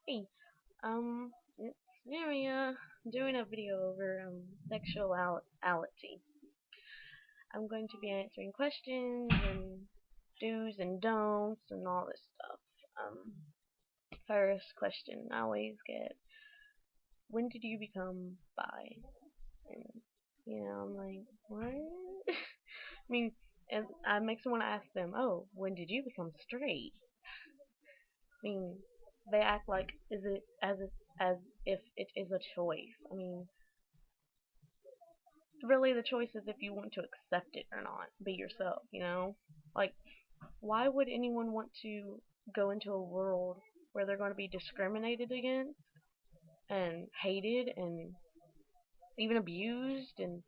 Hey, it's Maria doing a video over sexuality. I'm going to be answering questions and do's and don'ts and all this stuff. First question I always get: when did you become bi? And I'm like, what? I mean, and it makes me want to ask them, oh, when did you become straight? I mean, they act like is it as if it is a choice. I mean, really the choice is if you want to accept it or not. Be yourself. Like, why would anyone want to go into a world where they're going to be discriminated against and hated and even abused and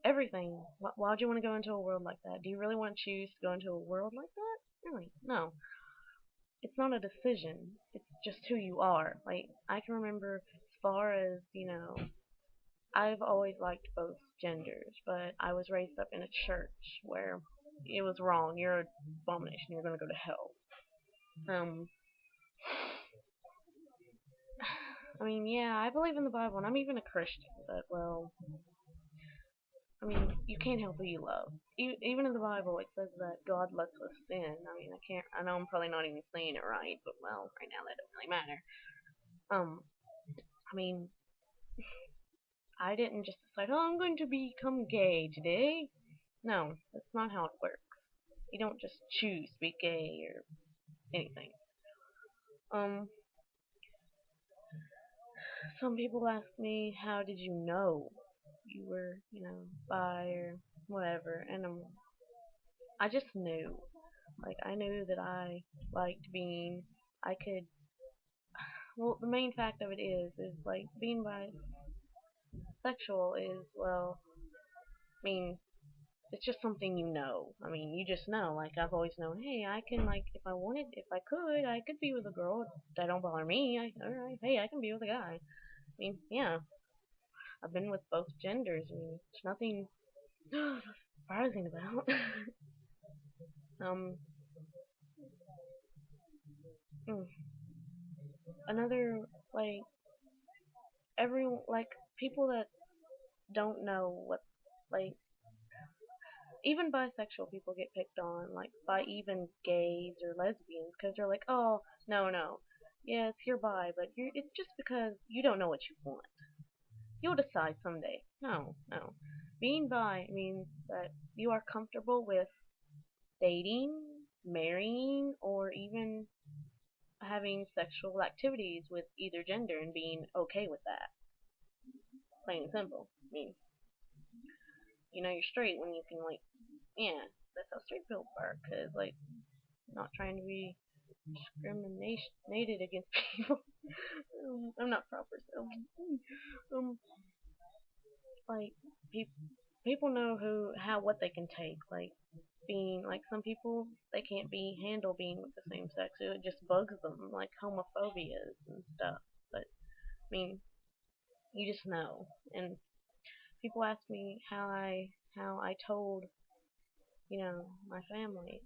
everything? Why would you want to go into a world like that? Do you really want to choose to go into a world like that? Really? No. It's not a decision. It's just who you are. Like, I can remember as far as, I've always liked both genders, but I was raised up in a church where it was wrong. You're an abomination. You're going to go to hell. Um, I mean, yeah, I believe in the Bible, and I'm even a Christian, but, well, I mean, you can't help who you love. Even in the Bible, it says that God lets us sin. I mean, I know I'm probably not even saying it right, but, well, right now that doesn't really matter. Um, I mean, I didn't just decide, oh, I'm going to become gay today. No, that's not how it works. You don't just choose to be gay or anything. Um, some people ask me, how did you know you were, bi or whatever, and I just knew. Like, I knew that I liked being, I could, well, the main fact of it is like, being bisexual is, well, I mean, it's just something you know. I mean, you just know. Like, I've always known, hey, I can, like, if I wanted, if I could be with a girl. That don't bother me. Alright, hey, I can be with a guy. I mean, yeah, I've been with both genders. I mean, there's nothing surprising about. um, mm, another, like, like, people that don't know what, like, even bisexual people get picked on, like, by even gays or lesbians, because they're like, oh, no, no. Yes, you're bi, but it's just because you don't know what you want. You'll decide someday. No, no. Being bi means that you are comfortable with dating, marrying, or even having sexual activities with either gender and being okay with that. Plain and simple. I mean, you're straight when you can, like, yeah, that's how straight people are, because, like, not trying to be discriminated against people. I'm not proper, so um, like, people know what they can take. Like, being, like, some people, they can't handle being with the same sex. It just bugs them, like homophobia and stuff. But I mean, you just know. And people ask me how I told my family.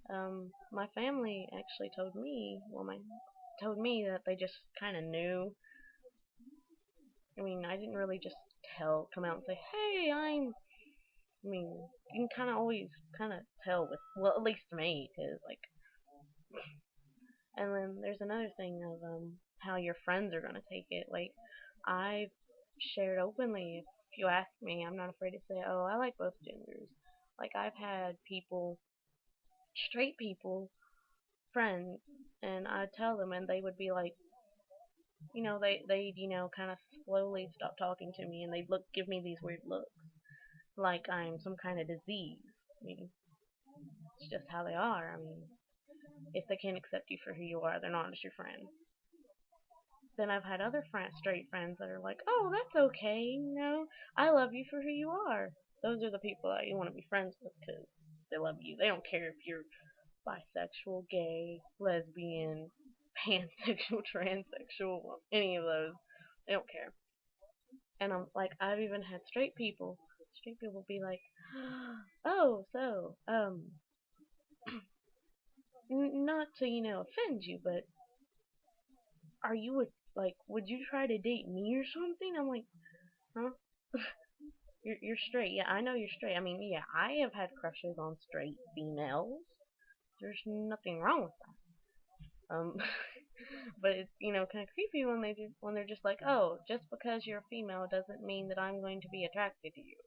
My family actually told me, well, my told me that they just kind of knew. I mean, I didn't really just come out and say, hey, I mean, you can kind of always kind of tell with, well, at least me, because, like, and then there's another thing of how your friends are gonna take it. Like, I've shared openly. If you ask me, I'm not afraid to say, oh, I like both genders. Like, I've had people, straight people, friends, and I'd tell them, and they would be like, they'd kind of slowly stop talking to me, and they'd give me these weird looks, like I'm some kind of disease. I mean, it's just how they are. I mean, if they can't accept you for who you are, they're not just your friend. Then I've had other straight friends that are like, oh, that's okay, I love you for who you are. Those are the people that you want to be friends with because they love you. They don't care if you're bisexual, gay, lesbian, pansexual, transsexual, any of those. They don't care. And I'm like, I've even had straight people be like, oh, so, not to, offend you, but are you a like, would you try to date me or something? I'm like, huh? You're straight. Yeah, I know you're straight. I mean, yeah, I have had crushes on straight females. There's nothing wrong with that. But it's kind of creepy when they're just like, oh, just because you're a female doesn't mean that I'm going to be attracted to you.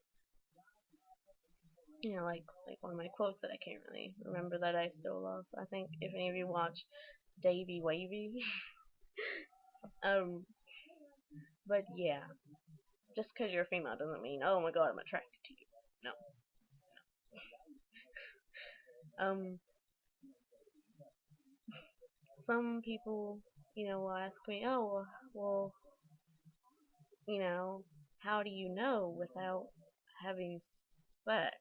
Like one of my quotes that I can't really remember that I still love. I think if any of you watch Davy Wavy, um, but yeah, just because you're a female doesn't mean, oh my god, I'm attracted to you. No. Um, some people, will ask me, oh, well, you know, how do you know without having sex?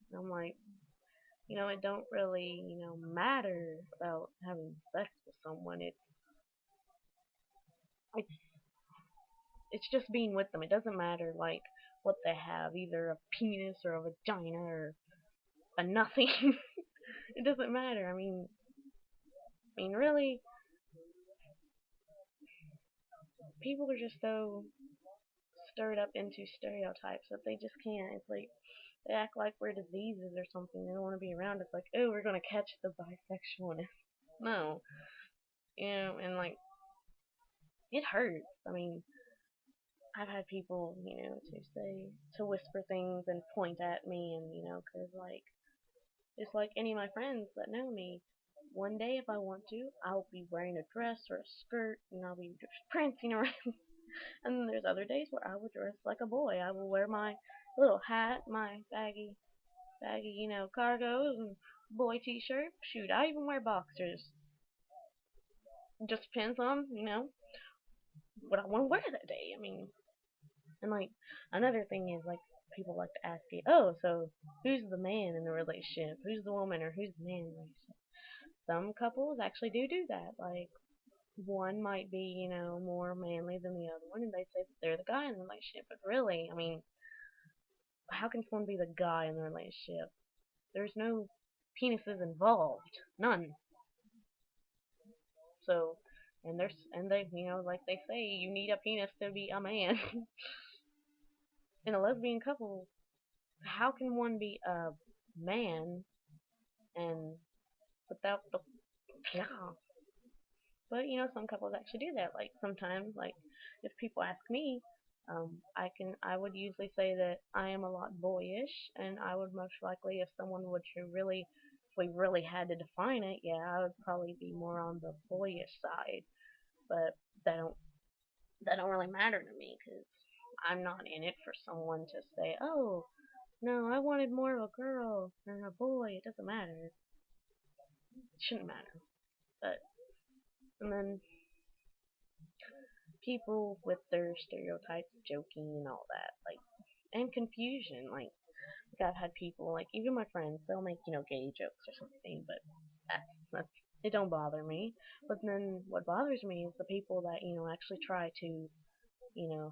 And I'm like, it don't really, matter about having sex with someone. It's it's just being with them. It doesn't matter like what they have, either a penis or a vagina or a nothing. It doesn't matter. I mean, really, people are just so stirred up into stereotypes that they just can't. It's like they act like we're diseases or something. They don't want to be around. It's like, oh, we're gonna catch the bisexualness. No, and like it hurts. I mean, I've had people, to whisper things and point at me, and 'cause like it's like any of my friends that know me. One day, if I want to, I'll be wearing a dress or a skirt, and I'll be just prancing around. And then there's other days where I will dress like a boy. I will wear my little hat, my baggy, cargos, and boy t-shirt. Shoot, I even wear boxers. Just depends on, what I want to wear that day. I mean, and like another thing is like people like to ask you, oh, so who's the man in the relationship? Who's the woman or who's the man in the relationship? Some couples actually do that. Like one might be, more manly than the other one, and they say that they're the guy in the relationship. But really, I mean, how can someone be the guy in the relationship? There's no penises involved, none. So, and they, like they say, you need a penis to be a man. In a lesbian couple, how can one be a man and without the yeah? But some couples actually do that. Like sometimes, like if people ask me, I would usually say that I am a lot boyish, and I would most likely, if someone would to really, if we really had to define it, yeah, I would probably be more on the boyish side. But that don't that don't really matter to me because I'm not in it for someone to say, oh, no, I wanted more of a girl than a boy. It doesn't matter. It shouldn't matter. But and then people with their stereotypes, joking and all that, like, and confusion. Like I've had people, like even my friends, they'll make gay jokes or something, but that's it don't bother me. But then what bothers me is the people that actually try to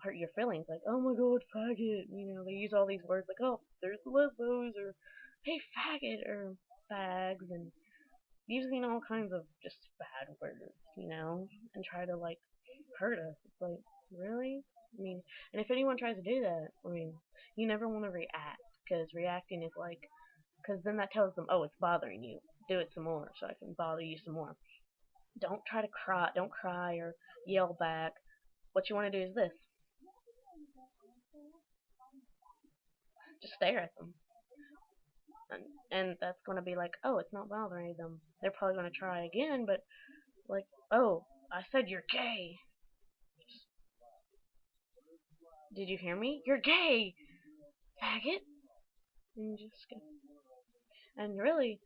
hurt your feelings. Like, oh my god, faggot. They use all these words like, oh, there's the lesbos, or hey, faggot, or fags, and using all kinds of just bad words, and try to like hurt us. It's like, really? I mean, and if anyone tries to do that, I mean, you never want to react because reacting is like, because then that tells them, oh, it's bothering you. Do it some more so I can bother you some more. Don't try to cry. Don't cry or yell back. What you want to do is this: just stare at them, and that's going to be like, oh, it's not bothering them. They're probably going to try again, but like, oh, I said you're gay. Did you hear me? You're gay, faggot. And just and really,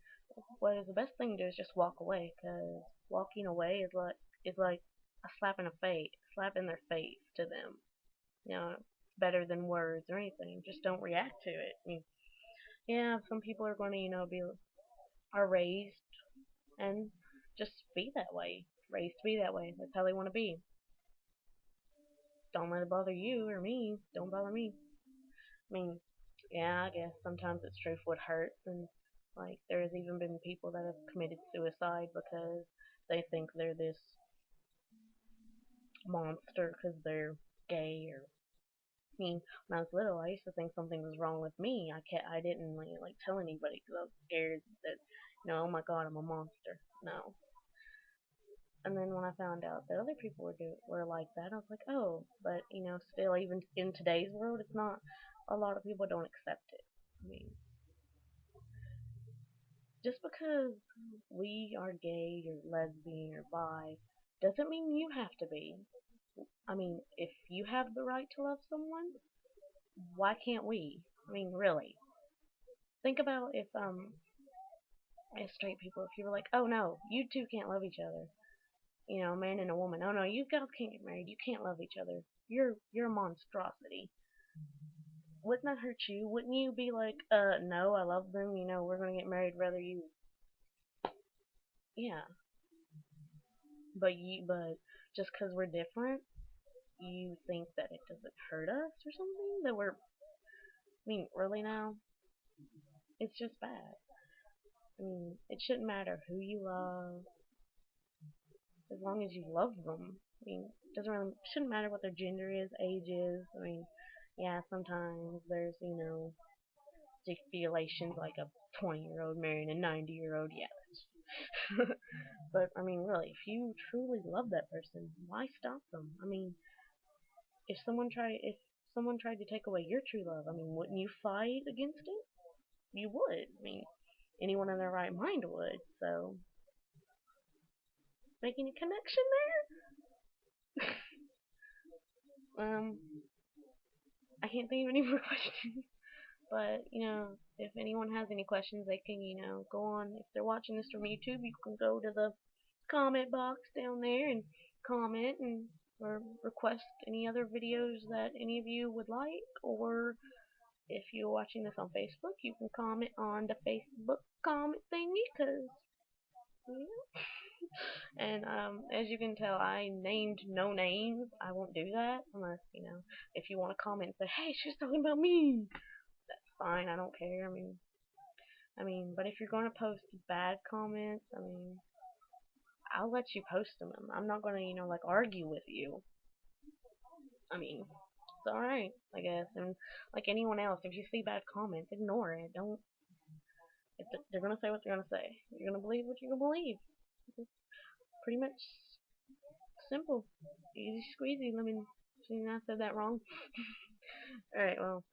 what is the best thing to do is just walk away, because walking away is like a slap in their face to them. Better than words or anything. Just don't react to it. I mean, yeah, some people are going to are raised and just be that way, raised to be that way. That's how they want to be. Don't let it bother you or me. Don't bother me. I mean, yeah, I guess sometimes it's truth what hurts, and like there's even been people that have committed suicide because they think they're this monster because they're gay or. I mean, when I was little, I used to think something was wrong with me. I didn't like tell anybody because I was scared that, oh my God, I'm a monster. No. And then when I found out that other people were like that, I was like, oh, but still, even in today's world, it's not. A lot of people don't accept it. I mean, just because we are gay or lesbian or bi doesn't mean you have to be. I mean, if you have the right to love someone, why can't we? I mean, really. Think about if as straight people, if you were like, oh no, you two can't love each other. A man and a woman. Oh no, you guys can't get married. You can't love each other. You're a monstrosity. Wouldn't that hurt you? Wouldn't you be like, no, I love them. We're gonna get married. Whether you, yeah. But just because we're different, you think that it doesn't hurt us or something? That we're, I mean, really now? It's just bad. I mean, it shouldn't matter who you love, as long as you love them. I mean, it doesn't really shouldn't matter what their gender is, age is. I mean, yeah, sometimes there's stipulations like a 20-year-old marrying a 90-year-old. Yeah, but I mean, really, if you truly love that person, why stop them? I mean, if someone tried to take away your true love, I mean, wouldn't you fight against it? You would. I mean, anyone in their right mind would. So, making a connection there. I can't think of any more questions. But, if anyone has any questions, they can, go on. If they're watching this from YouTube, you can go to the comment box down there and comment and or request any other videos that any of you would like. Or if you're watching this on Facebook, you can comment on the Facebook comment thingy, because, yeah. And as you can tell, I named no names. I won't do that unless, if you want to comment and say, hey, she's talking about me. That's fine. I don't care. But if you're going to post bad comments, I'll let you post them. I'm not going to, like argue with you. It's alright, I guess. And like anyone else, if you see bad comments, ignore it. Don't. If they're going to say what they're going to say, you're going to believe what you're going to believe. It's pretty much simple. Easy squeezy. See, I said that wrong. Alright, well,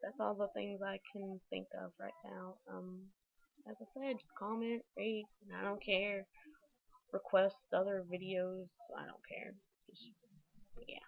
that's all the things I can think of right now. As I said, comment, rate, I don't care. Request other videos, I don't care. Just, yeah.